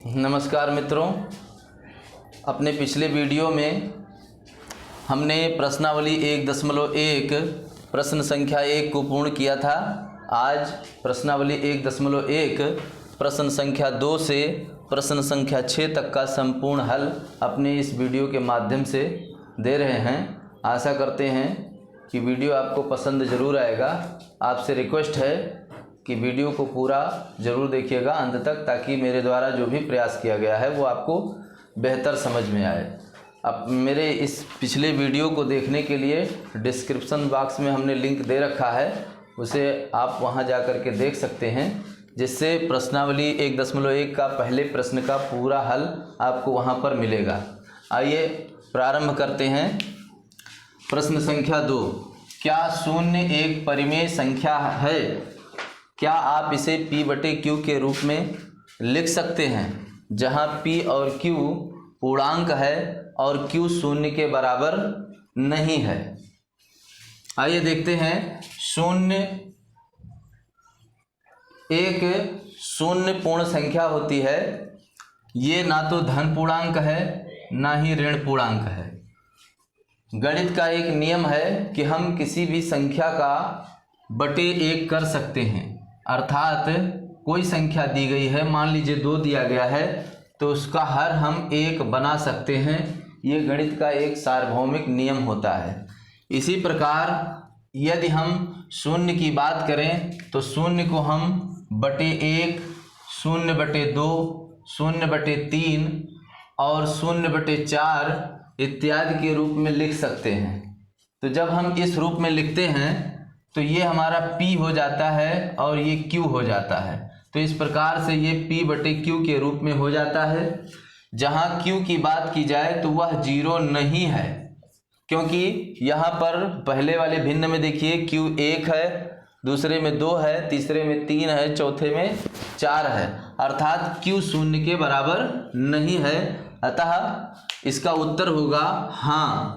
नमस्कार मित्रों, अपने पिछले वीडियो में हमने प्रश्नावली 1.1 प्रश्न संख्या 1 को पूर्ण किया था। आज प्रश्नावली 1.1 प्रश्न संख्या 2 से प्रश्न संख्या 6 तक का संपूर्ण हल अपने इस वीडियो के माध्यम से दे रहे हैं। आशा करते हैं कि वीडियो आपको पसंद ज़रूर आएगा। आपसे रिक्वेस्ट है कि वीडियो को पूरा ज़रूर देखिएगा अंत तक, ताकि मेरे द्वारा जो भी प्रयास किया गया है वो आपको बेहतर समझ में आए। अब मेरे इस पिछले वीडियो को देखने के लिए डिस्क्रिप्शन बॉक्स में हमने लिंक दे रखा है, उसे आप वहां जा कर के देख सकते हैं, जिससे प्रश्नावली 1.1 का पहले प्रश्न का पूरा हल आपको वहां पर मिलेगा। आइए प्रारंभ करते हैं। प्रश्न संख्या 2, क्या शून्य एक परिमेय संख्या है? क्या आप इसे p/q के रूप में लिख सकते हैं, जहां p और q पूर्णांक है और q शून्य के बराबर नहीं है। आइए देखते हैं। शून्य एक शून्य पूर्ण संख्या होती है। ये ना तो धन पूर्णांक है ना ही ऋण पूर्णांक है। गणित का एक नियम है कि हम किसी भी संख्या का बटे 1 कर सकते हैं, अर्थात कोई संख्या दी गई है, मान लीजिए 2 दिया गया है, तो उसका हर हम 1 बना सकते हैं। ये गणित का एक सार्वभौमिक नियम होता है। इसी प्रकार यदि हम शून्य की बात करें तो शून्य को हम बटे 1, 0/2, 0/3 और 0/4 इत्यादि के रूप में लिख सकते हैं। तो जब हम इस रूप में लिखते हैं तो ये हमारा p हो जाता है और ये q हो जाता है। तो इस प्रकार से ये p/q के रूप में हो जाता है। जहाँ q की बात की जाए तो वह 0 नहीं है, क्योंकि यहाँ पर पहले वाले भिन्न में देखिए q 1 है, दूसरे में 2 है, तीसरे में 3 है, चौथे में 4 है, अर्थात q शून्य के बराबर नहीं है। अतः इसका उत्तर होगा हाँ।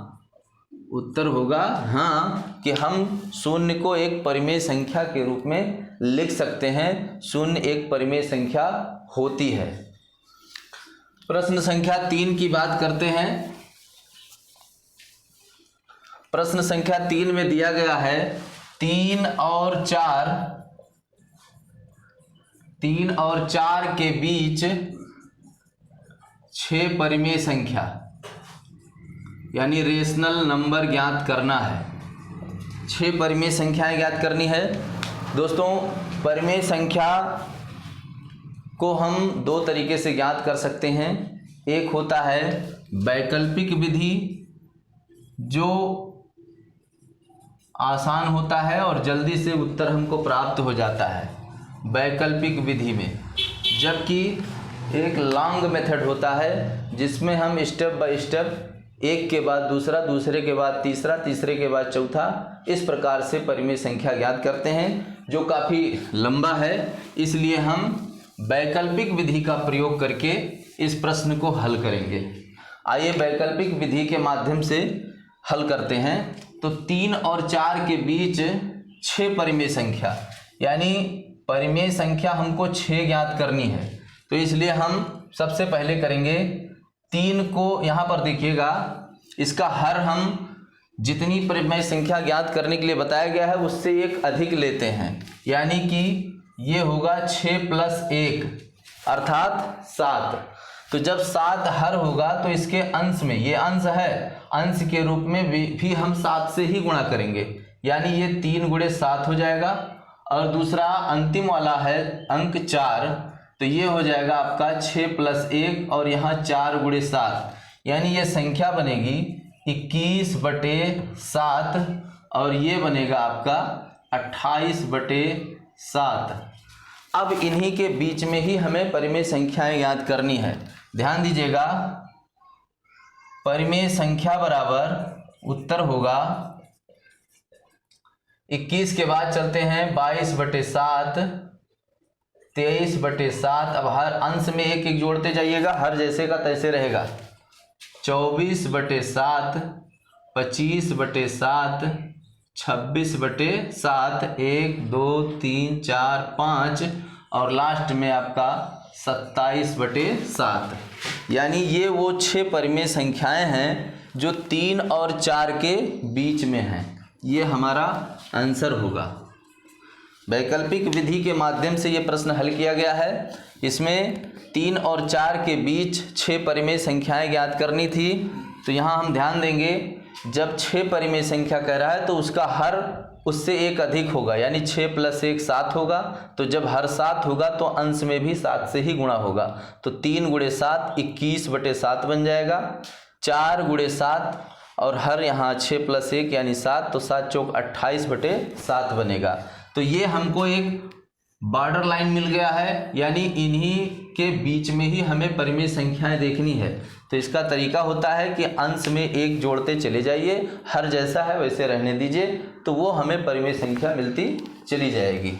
उत्तर होगा हाँ कि हम शून्य को एक परिमेय संख्या के रूप में लिख सकते हैं। शून्य एक परिमेय संख्या होती है। प्रश्न संख्या 3 की बात करते हैं। प्रश्न संख्या 3 में दिया गया है 3 और 4 के बीच 6 परिमेय संख्या यानी रेशनल नंबर ज्ञात करना है। 6 परिमेय संख्याएं ज्ञात करनी है। दोस्तों, परिमेय संख्या को हम 2 तरीके से ज्ञात कर सकते हैं। एक होता है वैकल्पिक विधि, जो आसान होता है और जल्दी से उत्तर हमको प्राप्त हो जाता है वैकल्पिक विधि में। जबकि एक लॉन्ग मेथड होता है, जिसमें हम स्टेप बाय स्टेप एक के बाद दूसरा, दूसरे के बाद तीसरा, तीसरे के बाद चौथा, इस प्रकार से परिमेय संख्या ज्ञात करते हैं, जो काफ़ी लंबा है। इसलिए हम वैकल्पिक विधि का प्रयोग करके इस प्रश्न को हल करेंगे। आइए वैकल्पिक विधि के माध्यम से हल करते हैं। तो 3 और 4 के बीच 6 परिमेय संख्या, यानी परिमेय संख्या हमको 6 ज्ञात करनी है। तो इसलिए हम सबसे पहले करेंगे 3 को, यहाँ पर देखिएगा, इसका हर हम जितनी परिमेय संख्या ज्ञात करने के लिए बताया गया है उससे एक अधिक लेते हैं, यानी कि ये होगा 6 + 1 अर्थात 7। तो जब 7 हर होगा तो इसके अंश में, ये अंश है, अंश के रूप में भी हम 7 से ही गुणा करेंगे, यानी ये 3 × 7 हो जाएगा। और दूसरा अंतिम वाला है अंक 4, तो ये हो जाएगा आपका 6 + 1 और यहाँ 4 × 7, यानी ये संख्या बनेगी 21/7 और ये बनेगा आपका 28/7। अब इन्हीं के बीच में ही हमें परिमेय संख्याएं याद करनी है। ध्यान दीजिएगा, परिमेय संख्या बराबर उत्तर होगा 21 के बाद चलते हैं 22/7, 23/7। अब हर अंश में 1 1 जोड़ते जाइएगा, हर जैसे का तैसे रहेगा। 24/7, 25/7, 26/7, 1 2 3 4 5 और लास्ट में आपका 27/7। यानी ये वो 6 परिमेय संख्याएं हैं जो 3 और 4 के बीच में हैं। ये हमारा आंसर होगा। वैकल्पिक विधि के माध्यम से ये प्रश्न हल किया गया है। इसमें 3 और 4 के बीच 6 परिमेय संख्याएं ज्ञात करनी थी। तो यहाँ हम ध्यान देंगे, जब 6 परिमेय संख्या कह रहा है तो उसका हर उससे एक अधिक होगा, यानी 6 + 1 7 होगा। तो जब हर 7 होगा तो अंश में भी 7 से ही गुणा होगा। तो 3 × 7 21/7 बन जाएगा। 4 × 7 और हर यहाँ 6 + 1 यानी 7, तो 7 चौक 28/7 बनेगा। तो ये हमको एक बॉर्डर लाइन मिल गया है, यानी इन्हीं के बीच में ही हमें परिमेय संख्याएं देखनी है। तो इसका तरीका होता है कि अंश में 1 जोड़ते चले जाइए, हर जैसा है वैसे रहने दीजिए, तो वो हमें परिमेय संख्या मिलती चली जाएगी।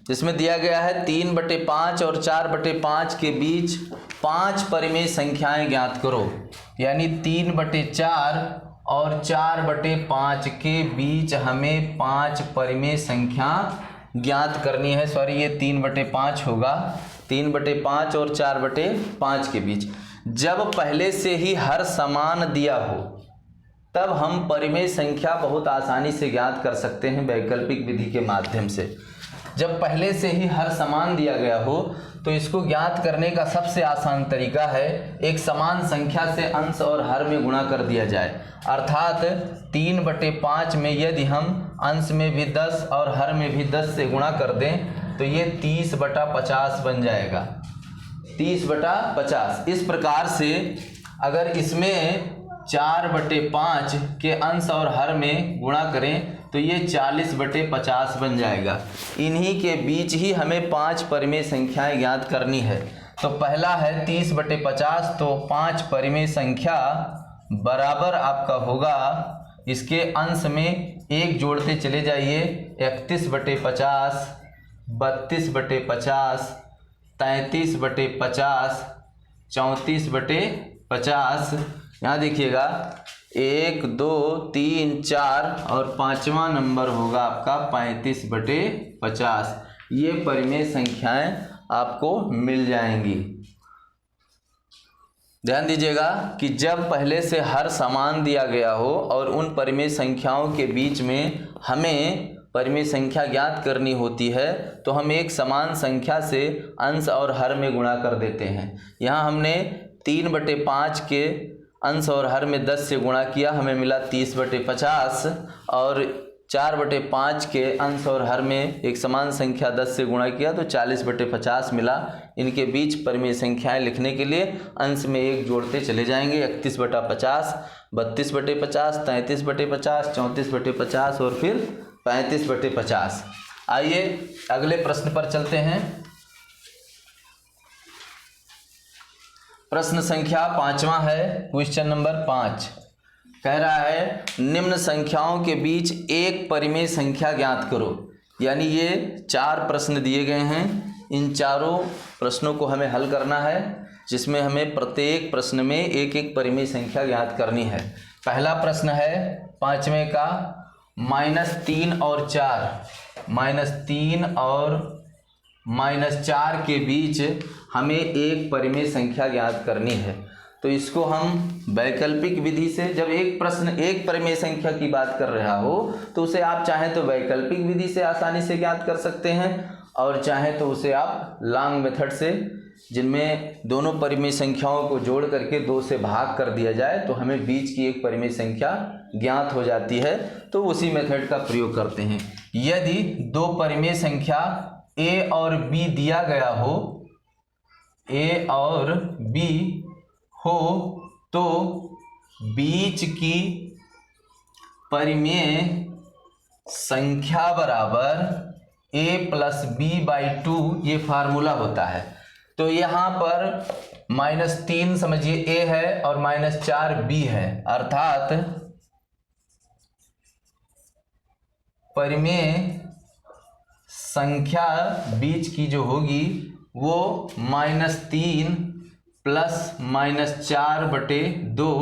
जिसमें दिया गया है 3/5 और 4/5 के बीच 5 परिमेय संख्याएं ज्ञात करो। यानी 3/4 और 4/5 के बीच हमें 5 परिमेय संख्या ज्ञात करनी है। सॉरी, ये 3/5 होगा। 3/5 और 4/5 के बीच जब पहले से ही हर समान दिया हो तब हम परिमेय संख्या बहुत आसानी से ज्ञात कर सकते हैं वैकल्पिक विधि के माध्यम से। जब पहले से ही हर समान दिया गया हो तो इसको ज्ञात करने का सबसे आसान तरीका है एक समान संख्या से अंश और हर में गुणा कर दिया जाए। अर्थात 3/5 में यदि हम अंश में भी 10 और हर में भी 10 से गुणा कर दें तो ये 30/50 बन जाएगा। 30/50। इस प्रकार से अगर इसमें 4/5 के अंश और हर में गुणा करें तो ये 40/50 बन जाएगा। इन्हीं के बीच ही हमें 5 परिमेय संख्याएं ज्ञात करनी है। तो पहला है 30/50, तो 5 परिमेय संख्या बराबर आपका होगा, इसके अंश में 1 जोड़ते चले जाइए, 31/50, 32/50, 33/50, 34/50। यहाँ देखिएगा 1 2 3 4 और 5वां नंबर होगा आपका 35/50। ये परिमेय संख्याएं आपको मिल जाएंगी। ध्यान दीजिएगा कि जब पहले से हर समान दिया गया हो और उन परिमेय संख्याओं के बीच में हमें परिमेय संख्या ज्ञात करनी होती है तो हम एक समान संख्या से अंश और हर में गुणा कर देते हैं। यहाँ हमने 3/5 के अंश और हर में 10 से गुणा किया, हमें मिला 30/50, और 4/5 के अंश और हर में एक समान संख्या 10 से गुणा किया तो 40/50 मिला। इनके बीच परिमेय संख्याएं लिखने के लिए अंश में 1 जोड़ते चले जाएंगे, 31/50, 32/50, 33/50, 34/50 और फिर 35/50। आइए अगले प्रश्न पर चलते हैं। प्रश्न संख्या 5वां है, क्वेश्चन नंबर 5। कह रहा है निम्न संख्याओं के बीच एक परिमेय संख्या ज्ञात करो। यानी ये 4 प्रश्न दिए गए हैं, इन चारों प्रश्नों को हमें हल करना है, जिसमें हमें प्रत्येक प्रश्न में एक एक परिमेय संख्या ज्ञात करनी है। पहला प्रश्न है 5वें का, -3 और 4, -3 और -4 के बीच हमें एक परिमेय संख्या ज्ञात करनी है। तो इसको हम वैकल्पिक विधि से, जब एक प्रश्न एक परिमेय संख्या की बात कर रहा हो तो उसे आप चाहें तो वैकल्पिक विधि से आसानी से ज्ञात कर सकते हैं, और चाहें तो उसे आप लॉन्ग मेथड से, जिनमें दोनों परिमेय संख्याओं को जोड़ करके 2 से भाग कर दिया जाए तो हमें बीच की एक परिमेय संख्या ज्ञात हो जाती है, तो उसी मेथड का प्रयोग करते हैं। यदि 2 परिमेय संख्या a और b दिया गया हो, a और b हो, तो बीच की परिमेय संख्या बराबर a + b/2, ये फार्मूला होता है। तो यहाँ पर -3 समझिए a है और -4 b है, अर्थात परिमेय संख्या बीच की जो होगी वो -3 + -4/2,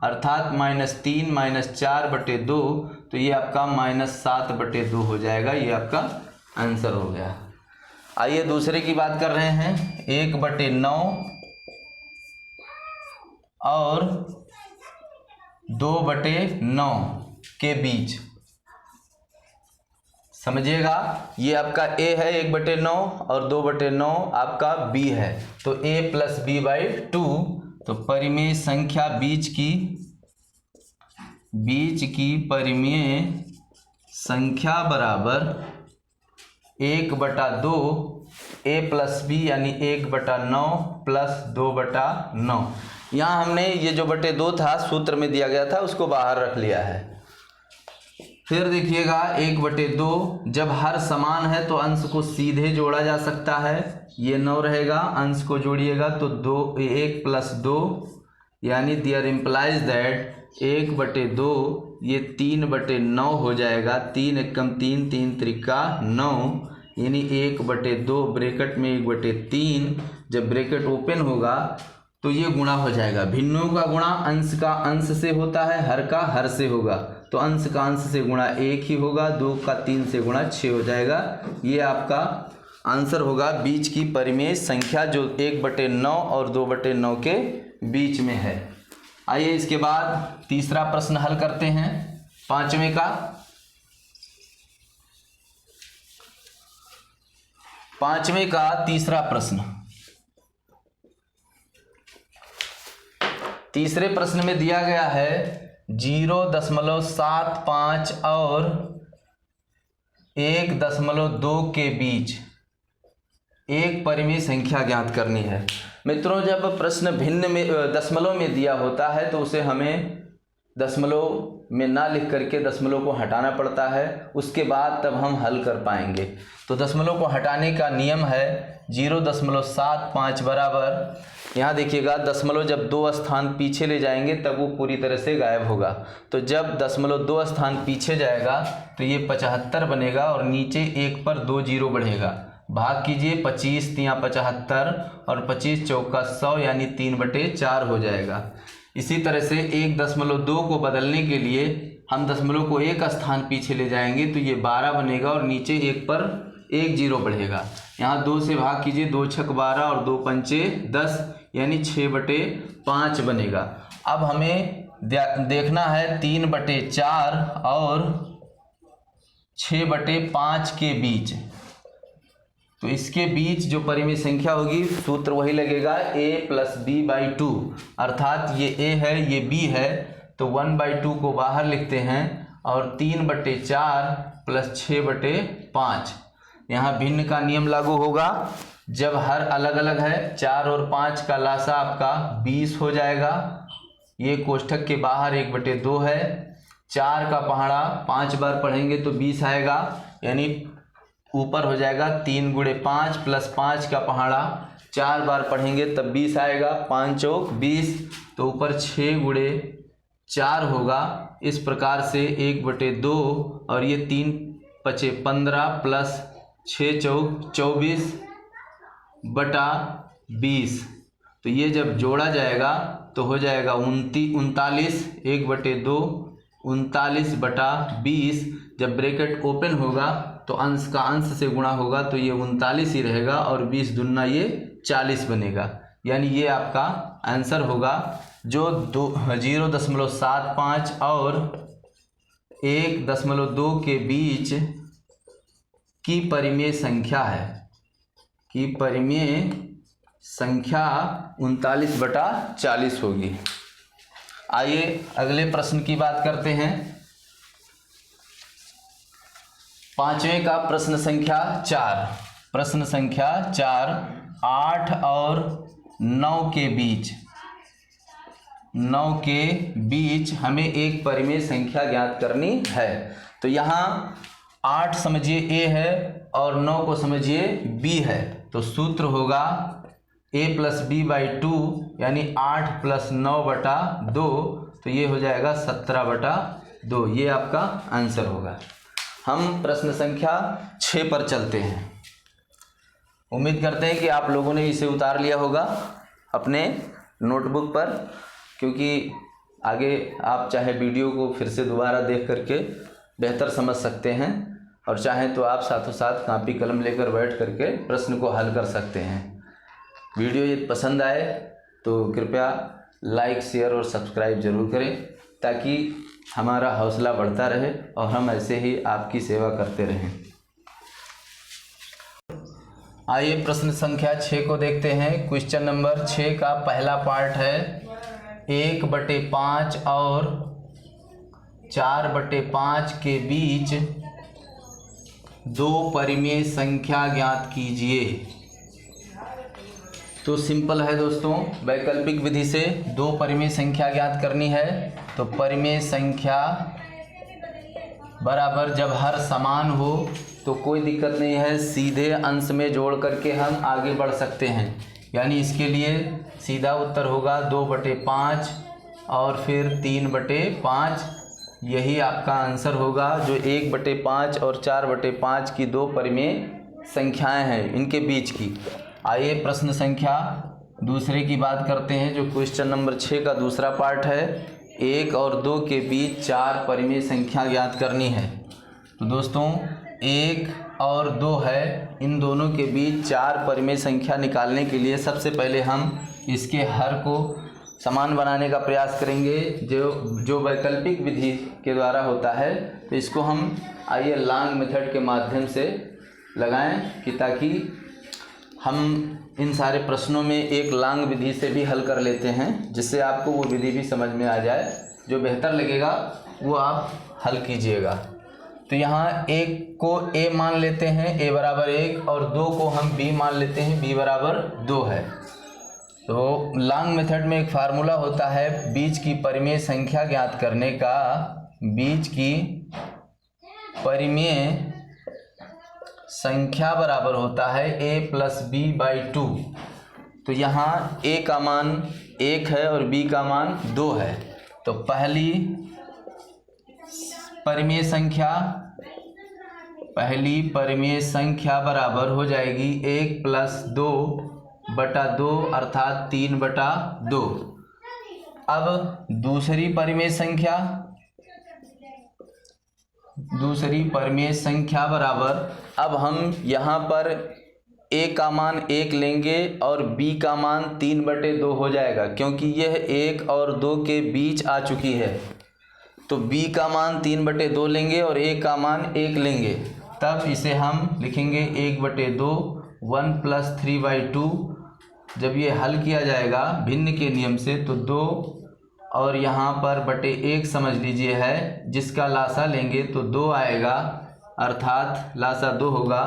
अर्थात -3 - 4/2, तो ये आपका -7/2 हो जाएगा। ये आपका आंसर हो गया। आइए दूसरे की बात कर रहे हैं। 1/9 और 2/9 के बीच। समझिएगा, ये आपका a है 1/9 और 2/9 आपका b है, तो a प्लस b/2। तो परिमेय संख्या बीच की परिमेय संख्या बराबर 1/2 a प्लस b, यानी 1/9 प्लस 2/9। यहाँ हमने ये जो बटे 2 था सूत्र में दिया गया था उसको बाहर रख लिया है। फिर देखिएगा 1/2, जब हर समान है तो अंश को सीधे जोड़ा जा सकता है। ये 9 रहेगा, अंश को जोड़िएगा तो 1 प्लस 2, यानी दियर इम्प्लाइज दैट 1/2 ये 3/9 हो जाएगा। 3 एकम 3, 3 त्रिका 9, यानी 1/2 ब्रैकेट में 1/3। जब ब्रैकेट ओपन होगा तो ये गुणा हो जाएगा। भिन्नों का गुणा अंश का अंश से होता है, हर का हर से होगा, तो अंश का अंश से गुणा 1 ही होगा। 2 का 3 से गुणा 6 हो जाएगा। ये आपका आंसर होगा बीच की परिमेय संख्या जो 1/9 और 2/9 के बीच में है। आइए इसके बाद तीसरा प्रश्न हल करते हैं, पांचवें का तीसरा प्रश्न। तीसरे प्रश्न में दिया गया है 0.75 और 1.2 के बीच एक परिमेय संख्या ज्ञात करनी है। मित्रों, जब प्रश्न भिन्न में दशमलव में दिया होता है तो उसे हमें दशमलव में ना लिख करके दशमलव को हटाना पड़ता है, उसके बाद तब हम हल कर पाएंगे। तो दशमलव को हटाने का नियम है 0.75 बराबर, यहाँ देखिएगा दशमलव जब 2 स्थान पीछे ले जाएंगे तब वो पूरी तरह से गायब होगा। तो जब दशमलव 2 स्थान पीछे जाएगा तो ये 75 बनेगा और नीचे 1 पर 2 जीरो बढ़ेगा। भाग कीजिए, 25 तिया 75 और 25 चौका 100, यानी 3/4 हो जाएगा। इसी तरह से 1.2 को बदलने के लिए हम दशमलव को 1 स्थान पीछे ले जाएंगे तो ये 12 बनेगा और नीचे 1 पर 1 जीरो बढ़ेगा। यहाँ 2 से भाग कीजिए, 2 छक 12 और 2 पंचे 10, यानी 6/5 बनेगा। अब हमें देखना है 3/4 और 6/5 के बीच। तो इसके बीच जो परिमेय संख्या होगी सूत्र वही लगेगा a प्लस b/2, अर्थात ये a है ये b है, तो 1/2 को बाहर लिखते हैं और 3/4 प्लस 6/5। यहाँ भिन्न का नियम लागू होगा। जब हर अलग अलग है, 4 और 5 का लासा आपका 20 हो जाएगा। ये कोष्ठक के बाहर 1/2 है। 4 का पहाड़ा 5 बार पढ़ेंगे तो 20 आएगा, यानी ऊपर हो जाएगा 3 × 5 प्लस 5 का पहाड़ा 4 बार पढ़ेंगे तब 20 आएगा। 5 चौक 20, तो ऊपर 6 × 4 होगा। इस प्रकार से 1/2 और ये 3 × 5 15 प्लस 6 चौक 24/20। तो ये जब जोड़ा जाएगा तो हो जाएगा 39। 1/2 39/20। जब ब्रैकेट ओपन होगा तो अंश का अंश से गुणा होगा तो ये 39 ही रहेगा और 20 दूना ये 40 बनेगा। यानी ये आपका आंसर होगा जो 0.75 और 1.2 के बीच की परिमेय संख्या है, कि परिमेय संख्या 39/40 होगी। आइए अगले प्रश्न की बात करते हैं। पांचवें का प्रश्न संख्या 4। प्रश्न संख्या 4, 8 और 9 के बीच हमें एक परिमेय संख्या ज्ञात करनी है। तो यहाँ 8 समझिए a है और 9 को समझिए b है, तो सूत्र होगा a प्लस b/2, यानी 8 प्लस 9/2, तो ये हो जाएगा 17/2। ये आपका आंसर होगा। हम प्रश्न संख्या 6 पर चलते हैं। उम्मीद करते हैं कि आप लोगों ने इसे उतार लिया होगा अपने नोटबुक पर, क्योंकि आगे आप चाहे वीडियो को फिर से दोबारा देख करके बेहतर समझ सकते हैं। और चाहें तो आप साथों साथ कापी कलम लेकर बैठ करके प्रश्न को हल कर सकते हैं। वीडियो यदि पसंद आए तो कृपया लाइक, शेयर और सब्सक्राइब जरूर करें, ताकि हमारा हौसला बढ़ता रहे और हम ऐसे ही आपकी सेवा करते रहें। आइए प्रश्न संख्या 6 को देखते हैं। क्वेश्चन नंबर 6 का पहला पार्ट है 1/5 और 4/5 के बीच 2 परिमेय संख्या ज्ञात कीजिए। तो सिंपल है दोस्तों, वैकल्पिक विधि से 2 परिमेय संख्या ज्ञात करनी है। तो परिमेय संख्या बराबर जब हर समान हो तो कोई दिक्कत नहीं है, सीधे अंश में जोड़ करके हम आगे बढ़ सकते हैं। यानी इसके लिए सीधा उत्तर होगा 2/5 और फिर 3/5। यही आपका आंसर होगा, जो 1/5 और 4/5 की 2 परिमेय संख्याएं हैं इनके बीच की। आइए प्रश्न संख्या दूसरे की बात करते हैं, जो क्वेश्चन नंबर 6 का दूसरा पार्ट है। 1 और 2 के बीच 4 परिमेय संख्या ज्ञात करनी है। तो दोस्तों 1 और 2 है, इन दोनों के बीच 4 परिमेय संख्या निकालने के लिए सबसे पहले हम इसके हर को समान बनाने का प्रयास करेंगे, जो वैकल्पिक विधि के द्वारा होता है। तो इसको हम आइए लॉन्ग मेथड के माध्यम से लगाएं, कि ताकि हम इन सारे प्रश्नों में एक लॉन्ग विधि से भी हल कर लेते हैं, जिससे आपको वो विधि भी समझ में आ जाए। जो बेहतर लगेगा वो आप हल कीजिएगा। तो यहाँ 1 को a मान लेते हैं, a बराबर 1, और 2 को हम b मान लेते हैं, b बराबर 2 है। तो लॉन्ग मेथड में एक फार्मूला होता है बीच की परिमेय संख्या ज्ञात करने का। बीच की परिमेय संख्या बराबर होता है a + b/2। तो यहाँ a का मान 1 है और b का मान 2 है। तो पहली परिमेय संख्या बराबर हो जाएगी 1 + 2/2 अर्थात 3/2। अब दूसरी परिमेय संख्या बराबर, अब हम यहाँ पर a का मान 1 लेंगे और b का मान 3/2 हो जाएगा, क्योंकि यह 1 और 2 के बीच आ चुकी है। तो b का मान 3/2 लेंगे और a का मान 1 लेंगे, तब इसे हम लिखेंगे 1/2 1 + 3/2। जब ये हल किया जाएगा भिन्न के नियम से, तो 2 और यहाँ पर /1 समझ लीजिए है, जिसका लासा लेंगे तो 2 आएगा, अर्थात लासा 2 होगा।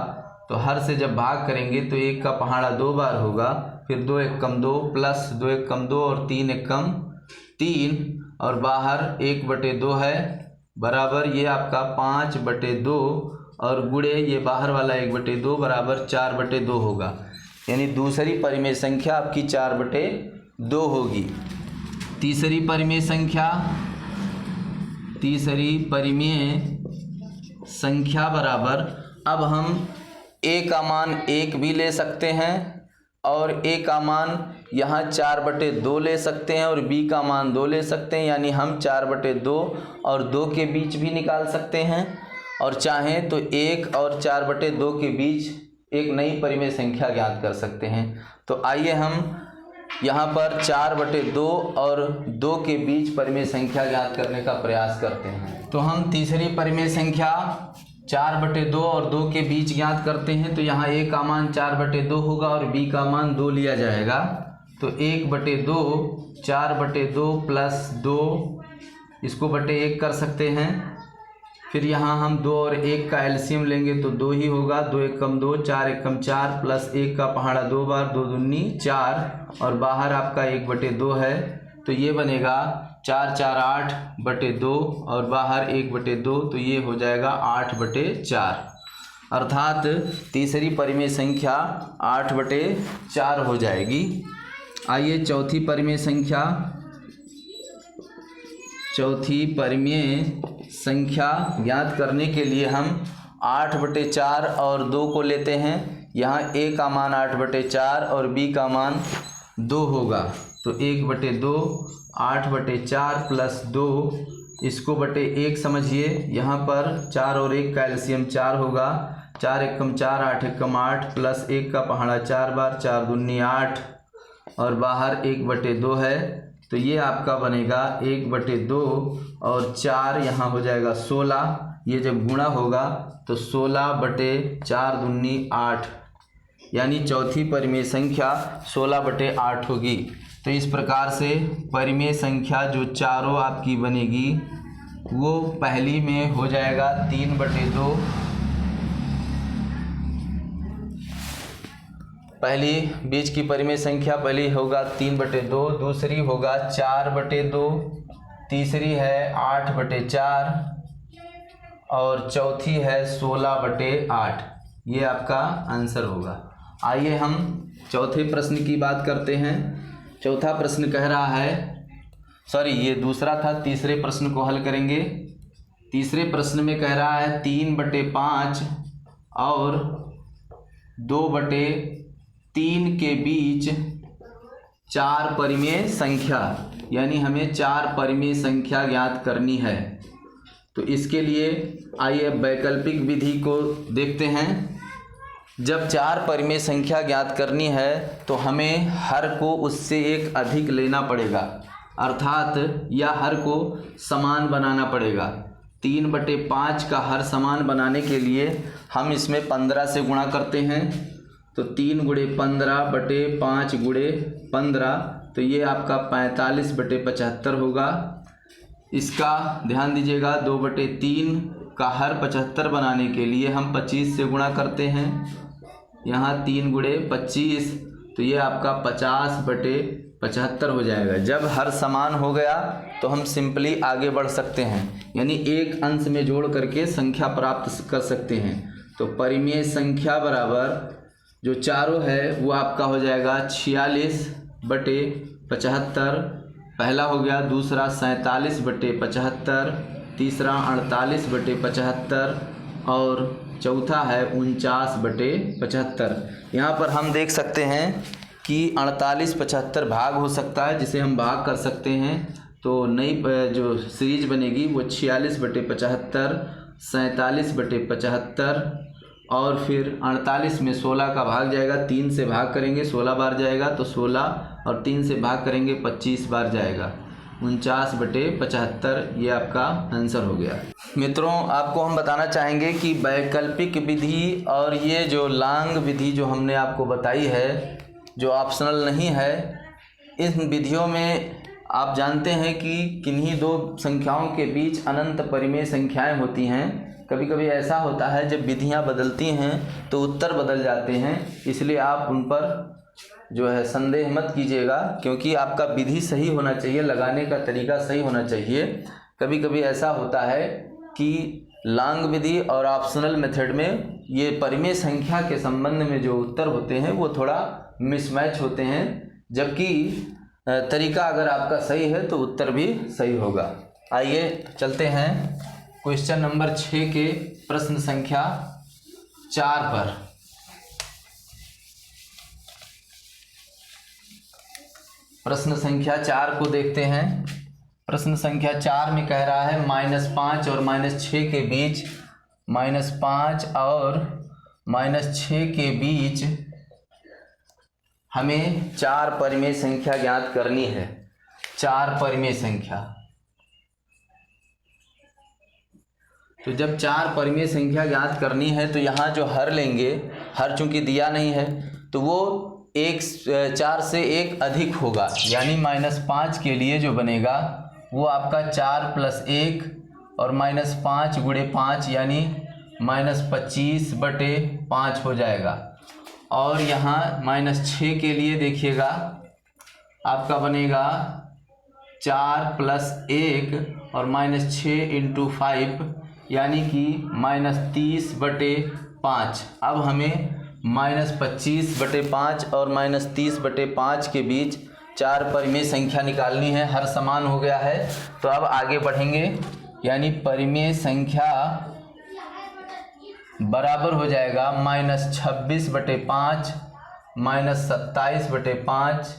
तो हर से जब भाग करेंगे तो 1 का पहाड़ा 2 बार होगा, फिर 2 × 1 = 2 प्लस 2 × 1 = 2 और 3 × 1 = 3, और बाहर 1/2 है, बराबर ये आपका 5/2 और गुणे ये बाहर वाला 1/2 बराबर 4/2 होगा। यानी दूसरी परिमेय संख्या आपकी 4/2 होगी। तीसरी परिमेय संख्या बराबर, अब हम a का मान 1 भी ले सकते हैं और a का मान यहाँ 4/2 ले सकते हैं और b का मान 2 ले सकते हैं। यानी हम 4/2 और 2 के बीच भी निकाल सकते हैं, और चाहें तो 1 और 4/2 के बीच एक नई परिमेय संख्या ज्ञात कर सकते हैं। तो आइए हम यहाँ पर 4/2 और 2 के बीच परिमेय संख्या ज्ञात करने का प्रयास करते हैं। तो हम तीसरी परिमेय संख्या 4/2 और 2 के बीच ज्ञात करते हैं। तो यहाँ a का मान 4/2 होगा और b का मान 2 लिया जाएगा। तो 1/2 4/2 + 2, इसको /1 कर सकते हैं। फिर यहाँ हम 2 और 1 का एलसीएम लेंगे तो 2 ही होगा। 2 × 1 = 2, 4 × 1 = 4 प्लस 1 का पहाड़ा 2 बार, 2 दूनी 4, और बाहर आपका 1/2 है। तो ये बनेगा 4 × 4 = 8/2 और बाहर 1/2, तो ये हो जाएगा 8/4, अर्थात तीसरी परिमेय संख्या 8/4 हो जाएगी। आइए चौथी परिमेय संख्या ज्ञात करने के लिए हम 8/4 और 2 को लेते हैं। यहाँ a का मान 8/4 और b का मान 2 होगा। तो 1/2 8/4 + 2, इसको बटे 1 समझिए। यहाँ पर 4 और 1 का एलसीएम 4 होगा। 4 एकम 4, 8 एकम 8 प्लस 1 का पहाड़ा 4 बार, 4 दूनी 8 और बाहर 1/2 है। तो ये आपका बनेगा 1/2 और 4 यहाँ हो जाएगा 16। ये जब गुणा होगा तो 16/4 दूनी 8 यानी चौथी परिमेय संख्या 16/8 होगी। तो इस प्रकार से परिमेय संख्या जो चारों आपकी बनेगी वो पहली में हो जाएगा 3/2, पहली बीच की परिमेय संख्या पहली होगा 3/2, दूसरी होगा 4/2, तीसरी है 8/4 और चौथी है 16/8। ये आपका आंसर होगा। आइए हम चौथे प्रश्न की बात करते हैं। चौथा प्रश्न कह रहा है, सॉरी ये दूसरा था, तीसरे प्रश्न को हल करेंगे। तीसरे प्रश्न में कह रहा है 3/5 और 2/3 के बीच 4 परिमेय संख्या, यानी हमें 4 परिमेय संख्या ज्ञात करनी है। तो इसके लिए आइए वैकल्पिक विधि को देखते हैं। जब 4 परिमेय संख्या ज्ञात करनी है तो हमें हर को उससे एक अधिक लेना पड़ेगा, अर्थात या हर को समान बनाना पड़ेगा। 3/5 का हर समान बनाने के लिए हम इसमें 15 से गुणा करते हैं। तो 3 × 15/5 × 15, तो ये आपका 45/75 होगा। इसका ध्यान दीजिएगा, 2/3 का हर 75 बनाने के लिए हम 25 से गुणा करते हैं। यहाँ 3 × 25, तो ये आपका 50/75 हो जाएगा। जब हर समान हो गया तो हम सिंपली आगे बढ़ सकते हैं, यानी एक अंश में जोड़ करके संख्या प्राप्त कर सकते हैं। तो परिमेय संख्या बराबर जो चारों है वो आपका हो जाएगा 46/75, पहला हो गया, दूसरा 47/75, तीसरा 48/75 और चौथा है 49/75। यहाँ पर हम देख सकते हैं कि 48/75 भाग हो सकता है, जिसे हम भाग कर सकते हैं। तो नई जो सीरीज बनेगी वो 46/75, 47/75 और फिर 48 में 16 का भाग जाएगा, 3 से भाग करेंगे 16 बार जाएगा, तो 16 और 3 से भाग करेंगे 25 बार जाएगा, 49/75। ये आपका आंसर हो गया। मित्रों, आपको हम बताना चाहेंगे कि वैकल्पिक विधि और ये जो लांग विधि जो हमने आपको बताई है, जो ऑप्शनल नहीं है, इन विधियों में आप जानते हैं कि किन्हीं दो संख्याओं के बीच अनंत परिमेय संख्याएं होती हैं। कभी कभी ऐसा होता है जब विधियां बदलती हैं तो उत्तर बदल जाते हैं, इसलिए आप उन पर जो है संदेह मत कीजिएगा, क्योंकि आपका विधि सही होना चाहिए, लगाने का तरीका सही होना चाहिए। कभी कभी ऐसा होता है कि लांग विधि और ऑप्शनल मेथड में ये परिमेय संख्या के संबंध में जो उत्तर होते हैं वो थोड़ा मिसमैच होते हैं, जबकि तरीका अगर आपका सही है तो उत्तर भी सही होगा। आइए चलते हैं क्वेश्चन नंबर 6 के प्रश्न संख्या 4 पर। प्रश्न संख्या 4 को देखते हैं। प्रश्न संख्या 4 में कह रहा है -5 और -6 के बीच, -5 और -6 के बीच हमें 4 परिमेय संख्या ज्ञात करनी है। 4 परिमेय संख्या, तो जब 4 परिमेय संख्या ज्ञात करनी है तो यहाँ जो हर लेंगे, हर चूंकि दिया नहीं है तो वो 4 से 1 अधिक होगा, यानी -5 के लिए जो बनेगा वो आपका 4 + 1 और -5 × 5 यानी -25/5 हो जाएगा। और यहाँ -6 के लिए देखिएगा आपका बनेगा 4 + 1 और -6 × 5 यानी कि -30/5। अब हमें -25/5 और -30/5 के बीच 4 परिमेय संख्या निकालनी है। हर समान हो गया है तो अब आगे बढ़ेंगे, यानी परिमेय संख्या बराबर हो जाएगा -26/5, -27/5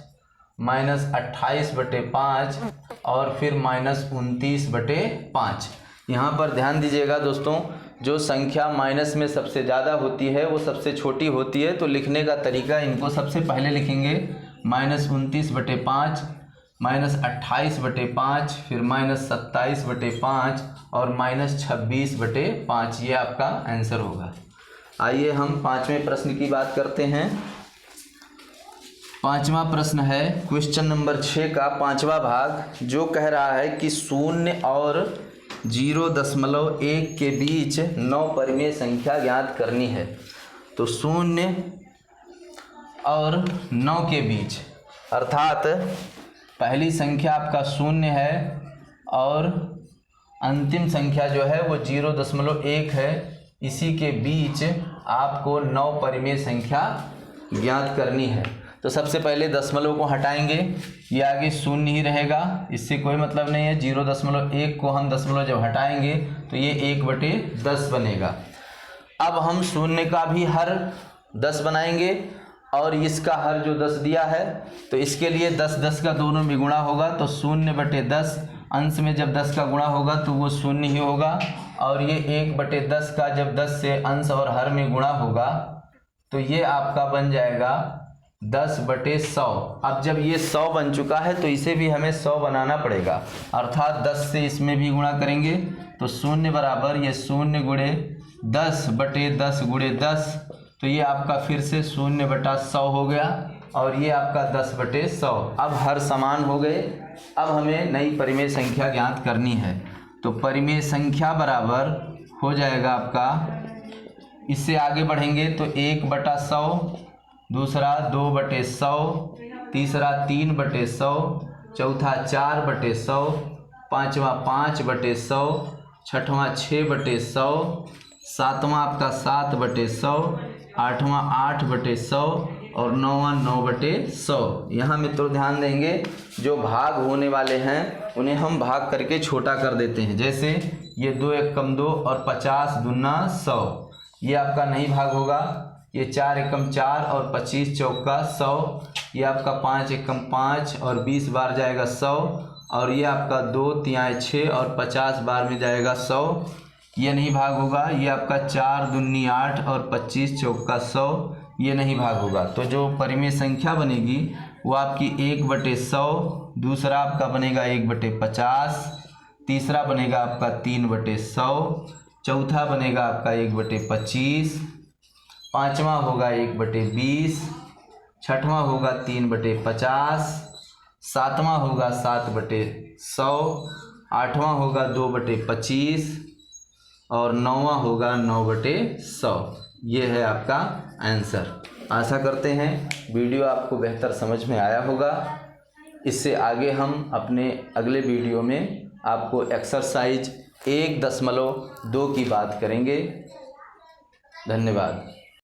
-28/5 और फिर -29/5। यहाँ पर ध्यान दीजिएगा दोस्तों, जो संख्या माइनस में सबसे ज़्यादा होती है वो सबसे छोटी होती है। तो लिखने का तरीका, इनको सबसे पहले लिखेंगे -29/5, -28/5, फिर -27/5 और -26/5। ये आपका आंसर होगा। आइए हम पाँचवें प्रश्न की बात करते हैं। पाँचवा प्रश्न है क्वेश्चन नंबर 6 का पाँचवा भाग, जो कह रहा है कि 0 और 0.1 के बीच 9 परिमेय संख्या ज्ञात करनी है। तो 0 और 9 के बीच, अर्थात पहली संख्या आपका 0 है और अंतिम संख्या जो है वो 0.1 है। इसी के बीच आपको 9 परिमेय संख्या ज्ञात करनी है। तो सबसे पहले दशमलव को हटाएंगे, ये आगे 0 ही रहेगा, इससे कोई मतलब नहीं है। 0.1 को हम दशमलव जब हटाएंगे तो ये 1/10 बनेगा। अब हम 0 का भी हर 10 बनाएंगे और इसका हर जो 10 दिया है, तो इसके लिए 10 का दोनों में गुणा होगा। तो 0/10 अंश में जब 10 का गुणा होगा तो वो 0 ही होगा, और ये 1/10 का जब 10 से अंश और हर में गुणा होगा तो ये आपका बन जाएगा 10/100। अब जब ये 100 बन चुका है तो इसे भी हमें 100 बनाना पड़ेगा, अर्थात 10 से इसमें भी गुणा करेंगे। तो 0 बराबर ये 0 गुणे 10/10 गुणे 10, तो ये आपका फिर से 0/100 हो गया, और ये आपका 10/100। अब हर समान हो गए। अब हमें नई परिमेय संख्या ज्ञात करनी है। तो परिमेय संख्या बराबर हो जाएगा आपका, इससे आगे बढ़ेंगे तो 1/100, दूसरा 2/100, तीसरा 3/100, चौथा 4/100, पाँचवा 5/100, छठवां 6/100, सातवां आपका 7/100, आठवां 8/100 और नौवां 9/100। यहाँ मित्रों ध्यान देंगे, जो भाग होने वाले हैं उन्हें हम भाग करके छोटा कर देते हैं। जैसे ये 2 एकम 2 और 50 दूना 100, ये आपका नहीं भाग होगा। ये 4 एकम 4 और 25 चौका 100, ये आपका 5 एकम 5 और 20 बार जाएगा 100, और ये आपका 2 तिहाई 6 और 50 बार में जाएगा 100, ये नहीं भाग होगा। ये आपका 4 दूनी 8 और 25 चौका 100, ये नहीं भाग होगा। तो जो परिमेय संख्या बनेगी वो आपकी 1/100, दूसरा आपका बनेगा 1/50, तीसरा बनेगा आपका 3/100, चौथा बनेगा आपका 1/25, पाँचवा होगा 1/20, छठवां होगा 3/50, सातवां होगा 7/100, आठवां होगा 2/25 और नौवां होगा 9/100। ये है आपका आंसर। आशा करते हैं वीडियो आपको बेहतर समझ में आया होगा। इससे आगे हम अपने अगले वीडियो में आपको एक्सरसाइज 1.2 की बात करेंगे। धन्यवाद।